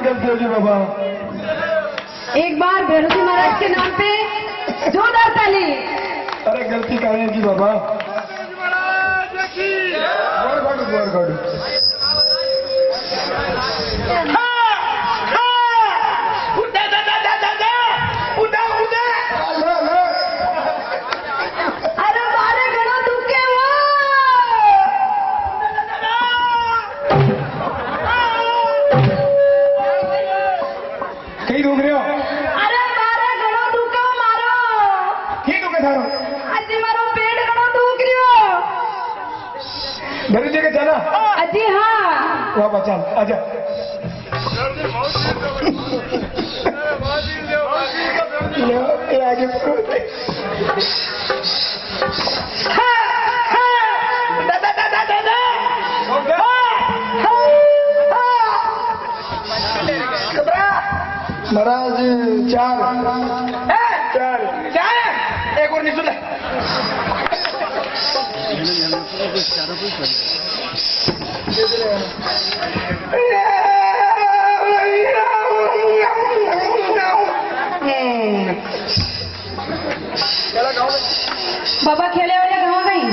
गलती होगी बाबा। एक बार भैरवजी महाराज के नाम पे जोरदार ताली। अरे गलती करें की बाबा। गौर गौर अरे मारे घणो दुखे वो कई दुख रहे हो? अरे मारे घणो दुखे मारो ठीक दुखे थारो अजी मारो पेट घणो दुख रह्यो। घर जगह चला अजी हाँ वाह चल आजा। ये आगे महाराज चार चार चार एक और निकल बाबा खेले वाले कहाँ गई?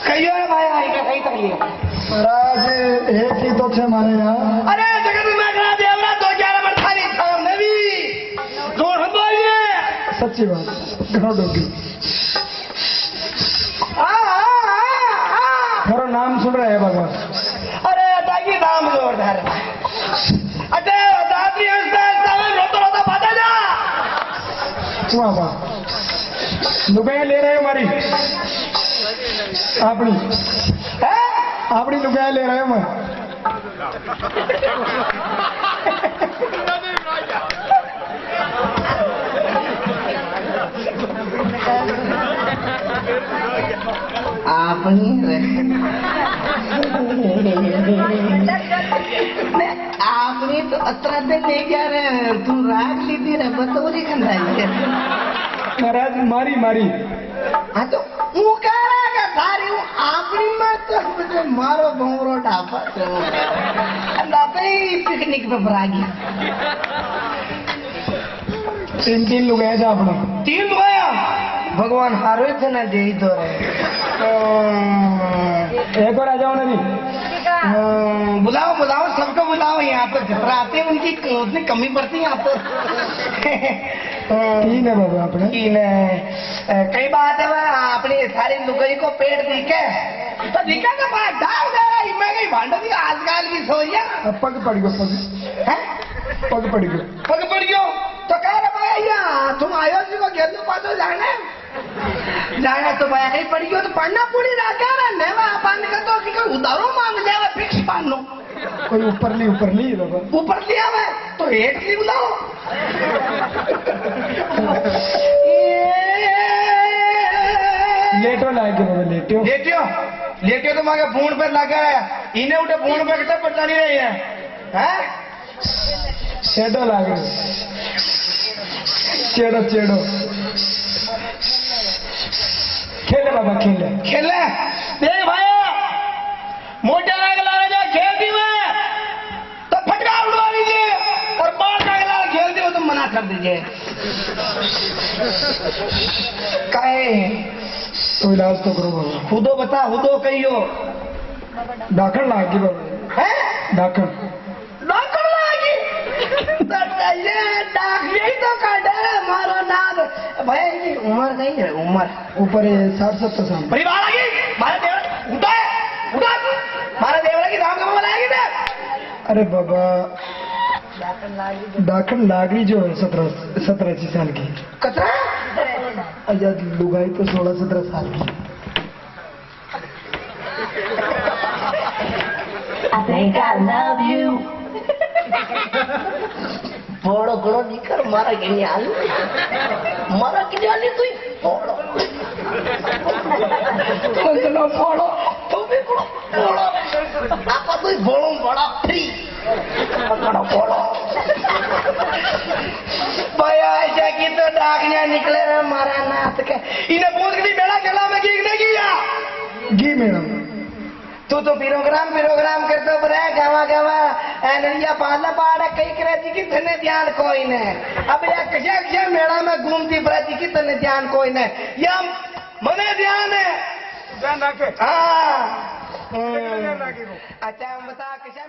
कहियो है भाई आई का सही तक लिया। महाराज एक ही तो थे हमारे यहाँ। अरे जगत में कहा देवरा 211 पर थाली था नवी जोर हम बोलिए सच्ची बात घरों डोगी खरो नाम सुन रहे हैं बाबा। अरे अटाकी नाम जोरदार अटे दादी रोता रोता भागा जा वाह वाह लुगाया ले रहे हो हमारी अपनी अपनी लुगाया ले रहे हो मैं आपनी आपने तो अतरा दिन ले गया रे तू राग ली थी रे बतौरी खंडाई महाराज मारी मारी हाँ तो वो कह रहा है सारी वो आपनी मत मुझे मारो भोंगरो ढापा लाते ही पिकनिक पे भरागी तीन तीन लुगाया था अपना 3 लुगाया भगवान हारो थे ना दे ही तो रहे एक और आ जाओ ना जी बुलाओ बुलाओ सबको बुलाओ यहाँ पर जितना आते हैं उनकी उतनी कमी पड़ती है यहाँ पर तीन है बाबा अपने कई बात है वह अपनी सारी लुगाई को पेट दिखे तो दिखा तो बात डाल दे रहा है मैं कहीं भांडो दी आजकल की सोया पग पड़ गयो पग पड़ गयो पग पड़ गयो तो कह रहे भाई यहाँ तुम आयो जी को घेर पातो जाने तो भाई कहीं पड़ गयो तो पढ़ना पूरी रखा रहा अपन का तो उधारो मांग ले फिक्स पान लो कोई ऊपर नहीं बाबा ऊपर लिया मैं तो हेठ नहीं बुलाओ लेटो लाएंगे बाबा लेटो लेटियो तो मांगे फोन पे लगा है इन्हें उठे फोन पे कितना पता नहीं रही है चेडो लागे चेडो खेले बाबा खेले देख भाई मोटा नागला जा खेलती मैं तो फटका उड़वा दीजिए और बाल नागला खेलती हो तो मना कर दीजिए काहे तो इलाज तो करो बाबा खुदो बता खुदो कहियो डाकण लागी बाबा है डाकण लागी ये डाक यही तो काटे मारो नाद भाई उम्र नहीं है उम्र ऊपर 60-70 साल परिवार आ गई मारा देवरा उठा मारा देवरा की नाम कब लाएगी ना अरे बाबा डाकण लागरी जो है 17-18 साल की कतरा आजाद लुगाई तो 16-17 साल की I think I love you फोड़ो घणो निकर मारा के लिए आलू तू फोड़ो चलो फोड़ो तू भी फोड़ो आपा तू फोड़ो बड़ा फ्री घणो फोड़ो भैया ऐसा की तो डाकने निकले रे मारा नाथ के इन्हें पूछ के मेला चला में की नहीं किया जी मैडम तू तो प्रोग्राम करते रहे गावा बैलरिया पाला पाड़ा कई करे जी की तने ध्यान कोई ने अब या कशा कशा मेला में घूमती पड़ती की तने ध्यान कोई ने या मने ध्यान है ध्यान रखे हाँ ध्यान रखे अच्छा हम बता कशा